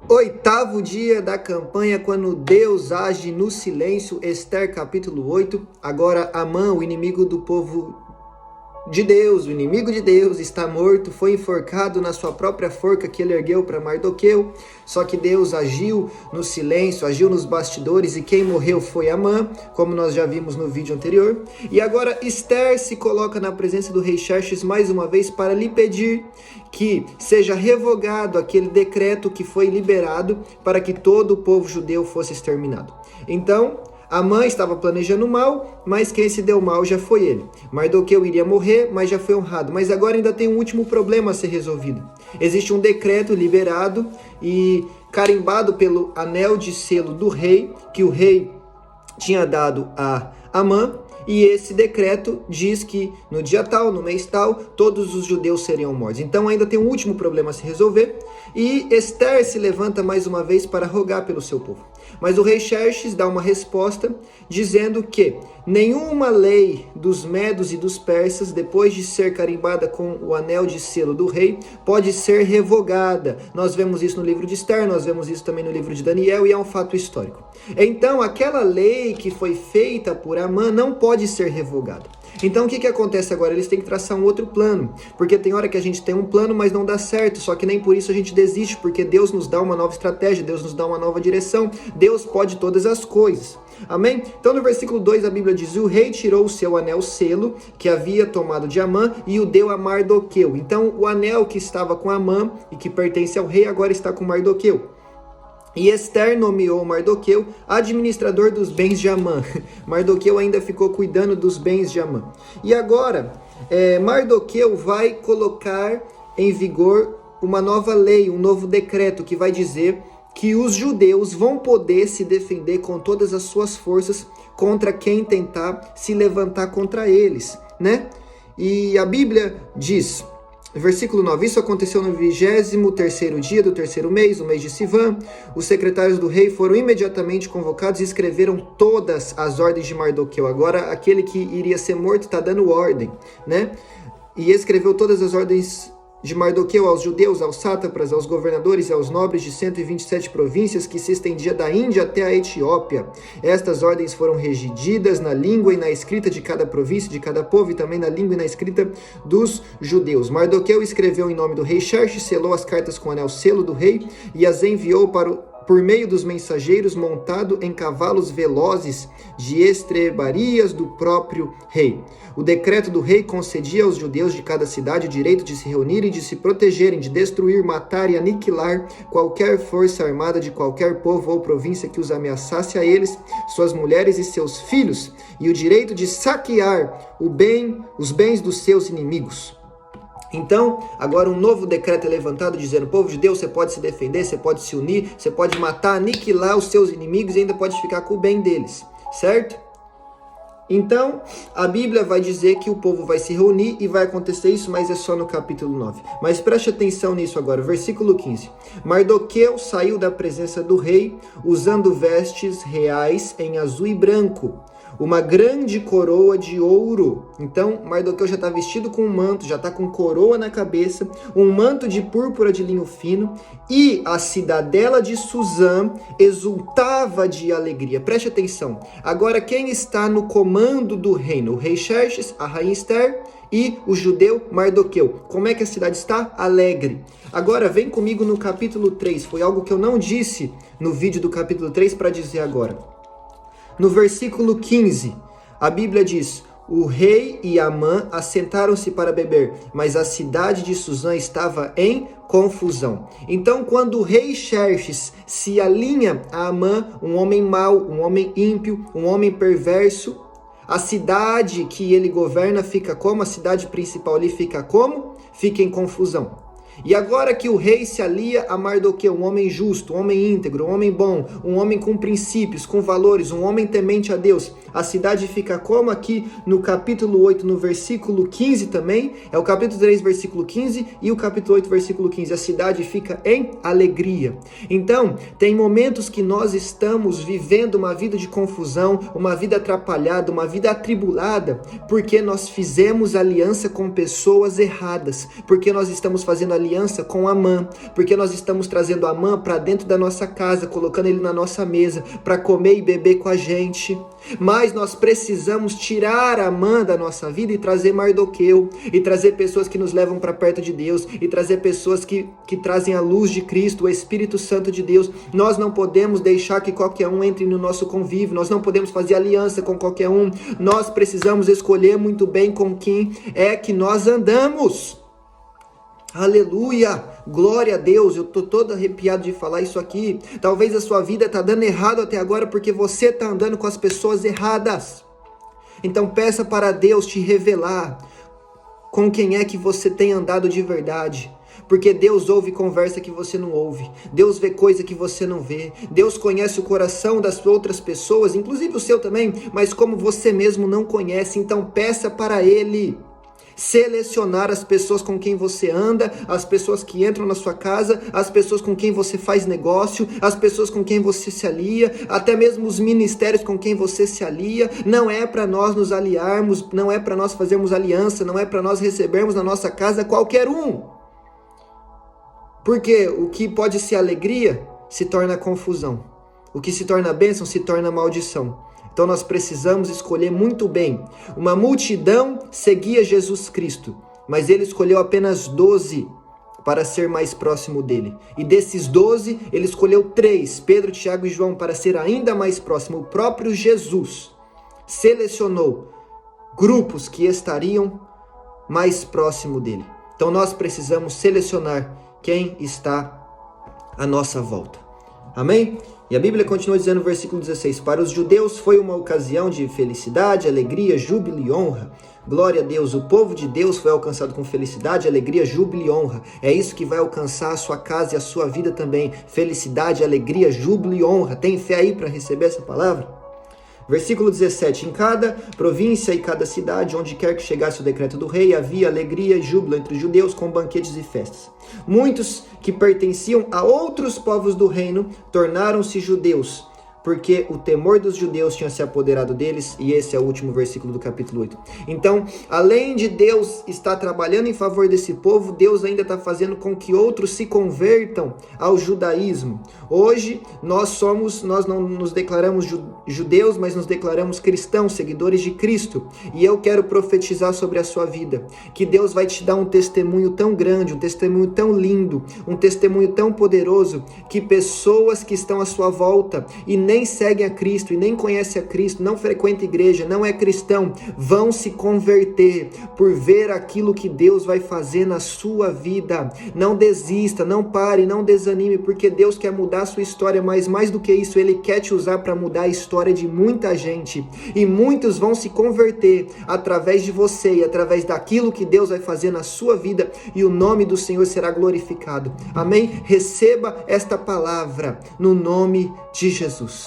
Oitavo dia da campanha, quando Deus age no silêncio, Ester capítulo 8. Agora Amã, o inimigo do povo de Deus, o inimigo de Deus, está morto, foi enforcado na sua própria forca que ele ergueu para Mardoqueu. Só que Deus agiu no silêncio, agiu nos bastidores, e quem morreu foi Amã, como nós já vimos no vídeo anterior. E agora Ester se coloca na presença do rei Xerxes mais uma vez para lhe pedir que seja revogado aquele decreto que foi liberado para que todo o povo judeu fosse exterminado. Então, Amã estava planejando mal, mas quem se deu mal já foi ele. Mardoqueu iria morrer, mas já foi honrado. Mas agora ainda tem um último problema a ser resolvido. Existe um decreto liberado e carimbado pelo anel de selo do rei, que o rei tinha dado a Amã. E esse decreto diz que no dia tal, no mês tal, todos os judeus seriam mortos. Então ainda tem um último problema a se resolver. E Ester se levanta mais uma vez para rogar pelo seu povo. Mas o rei Xerxes dá uma resposta dizendo que nenhuma lei dos medos e dos persas, depois de ser carimbada com o anel de selo do rei, pode ser revogada. Nós vemos isso no livro de Ester, nós vemos isso também no livro de Daniel, e é um fato histórico. Então aquela lei que foi feita por Amã não pode ser revogada. Então o que acontece agora? Eles têm que traçar um outro plano, porque tem hora que a gente tem um plano, mas não dá certo, só que nem por isso a gente desiste, porque Deus nos dá uma nova estratégia, Deus nos dá uma nova direção, Deus pode todas as coisas. Amém? Então no versículo 2 a Bíblia diz: o rei tirou o seu anel selo, que havia tomado de Amã, e o deu a Mardoqueu. Então o anel que estava com Amã e que pertence ao rei, agora está com Mardoqueu. E Ester nomeou Mardoqueu administrador dos bens de Amã. Mardoqueu ainda ficou cuidando dos bens de Amã. E agora, Mardoqueu vai colocar em vigor uma nova lei, um novo decreto que vai dizer que os judeus vão poder se defender com todas as suas forças contra quem tentar se levantar contra eles, né? E a Bíblia diz, versículo 9, isso aconteceu no 23º dia do terceiro mês, o mês de Sivan. Os secretários do rei foram imediatamente convocados e escreveram todas as ordens de Mardoqueu. Agora aquele que iria ser morto está dando ordem, né? E escreveu todas as ordens de Mardoqueu aos judeus, aos sátrapas, aos governadores e aos nobres de 127 províncias que se estendia da Índia até a Etiópia. Estas ordens foram redigidas na língua e na escrita de cada província, de cada povo, e também na língua e na escrita dos judeus. Mardoqueu escreveu em nome do rei Xerxes, selou as cartas com o anel selo do rei e as enviou por meio dos mensageiros montado em cavalos velozes de estrebarias do próprio rei. O decreto do rei concedia aos judeus de cada cidade o direito de se reunirem, de se protegerem, de destruir, matar e aniquilar qualquer força armada de qualquer povo ou província que os ameaçasse a eles, suas mulheres e seus filhos, e o direito de saquear os bens dos seus inimigos. Então, agora um novo decreto é levantado dizendo: povo de Deus, você pode se defender, você pode se unir, você pode matar, aniquilar os seus inimigos e ainda pode ficar com o bem deles, certo? Então, a Bíblia vai dizer que o povo vai se reunir e vai acontecer isso, mas é só no capítulo 9. Mas preste atenção nisso agora, versículo 15. Mardoqueu saiu da presença do rei usando vestes reais em azul e branco, uma grande coroa de ouro. Então Mardoqueu já está vestido com um manto, já está com coroa na cabeça, um manto de púrpura de linho fino, e a cidadela de Suzã exultava de alegria. Preste atenção, agora quem está no comando do reino? O rei Xerxes, a rainha Ester e o judeu Mardoqueu. Como é que a cidade está? Alegre. Agora vem comigo no capítulo 3, foi algo que eu não disse no vídeo do capítulo 3 para dizer agora. No versículo 15, a Bíblia diz: o rei e Amã assentaram-se para beber, mas a cidade de Suzã estava em confusão. Então, quando o rei Xerxes se alinha a Amã, um homem mau, um homem ímpio, um homem perverso, a cidade que ele governa fica como? A cidade principal ali fica como? Fica em confusão. E agora que o rei se alia a Mardoqueu, um homem justo, um homem íntegro, um homem bom, um homem com princípios, com valores, um homem temente a Deus, a cidade fica como? Aqui no capítulo 8, no versículo 15 também, é o capítulo 3, versículo 15 e o capítulo 8, versículo 15, a cidade fica em alegria. Então, tem momentos que nós estamos vivendo uma vida de confusão, uma vida atrapalhada, uma vida atribulada, porque nós fizemos aliança com pessoas erradas, porque nós estamos fazendo aliança aliança com Amã, porque nós estamos trazendo Amã para dentro da nossa casa, colocando ele na nossa mesa, para comer e beber com a gente. Mas nós precisamos tirar Amã da nossa vida e trazer Mardoqueu, e trazer pessoas que nos levam para perto de Deus, e trazer pessoas que trazem a luz de Cristo, o Espírito Santo de Deus. Nós não podemos deixar que qualquer um entre no nosso convívio, nós não podemos fazer aliança com qualquer um, nós precisamos escolher muito bem com quem é que nós andamos. Aleluia, glória a Deus. Eu tô todo arrepiado de falar isso aqui. Talvez a sua vida tá dando errado até agora porque você tá andando com as pessoas erradas. Então peça para Deus te revelar com quem é que você tem andado de verdade. Porque Deus ouve conversa que você não ouve. Deus vê coisa que você não vê. Deus conhece o coração das outras pessoas, inclusive o seu também, mas como você mesmo não conhece. Então peça para Ele selecionar as pessoas com quem você anda, as pessoas que entram na sua casa, as pessoas com quem você faz negócio, as pessoas com quem você se alia, até mesmo os ministérios com quem você se alia. Não é para nós nos aliarmos, não é para nós fazermos aliança, não é para nós recebermos na nossa casa qualquer um. Porque o que pode ser alegria se torna confusão. O que se torna bênção se torna maldição. Então nós precisamos escolher muito bem. Uma multidão seguia Jesus Cristo, mas ele escolheu apenas 12 para ser mais próximo dele. E desses 12, ele escolheu 3, Pedro, Tiago e João, para ser ainda mais próximo. O próprio Jesus selecionou grupos que estariam mais próximo dele. Então nós precisamos selecionar quem está à nossa volta. Amém? E a Bíblia continua dizendo no versículo 16: para os judeus foi uma ocasião de felicidade, alegria, júbilo e honra. Glória a Deus, o povo de Deus foi alcançado com felicidade, alegria, júbilo e honra. É isso que vai alcançar a sua casa e a sua vida também. Felicidade, alegria, júbilo e honra. Tem fé aí para receber essa palavra? Versículo 17: em cada província e cada cidade, onde quer que chegasse o decreto do rei, havia alegria e júbilo entre os judeus com banquetes e festas. Muitos que pertenciam a outros povos do reino tornaram-se judeus, porque o temor dos judeus tinha se apoderado deles, e esse é o último versículo do capítulo 8. Então, além de Deus estar trabalhando em favor desse povo, Deus ainda está fazendo com que outros se convertam ao judaísmo. Hoje, nós não nos declaramos judeus, mas nos declaramos cristãos, seguidores de Cristo. E eu quero profetizar sobre a sua vida, que Deus vai te dar um testemunho tão grande, um testemunho tão lindo, um testemunho tão poderoso, que pessoas que estão à sua volta e nem seguem a Cristo e nem conhecem a Cristo, não frequenta igreja, não é cristão, vão se converter por ver aquilo que Deus vai fazer na sua vida. Não desista, não pare, não desanime, porque Deus quer mudar a sua história, mas mais do que isso, Ele quer te usar para mudar a história de muita gente, e muitos vão se converter através de você e através daquilo que Deus vai fazer na sua vida, e o nome do Senhor será glorificado. Amém? Receba esta palavra no nome de Jesus.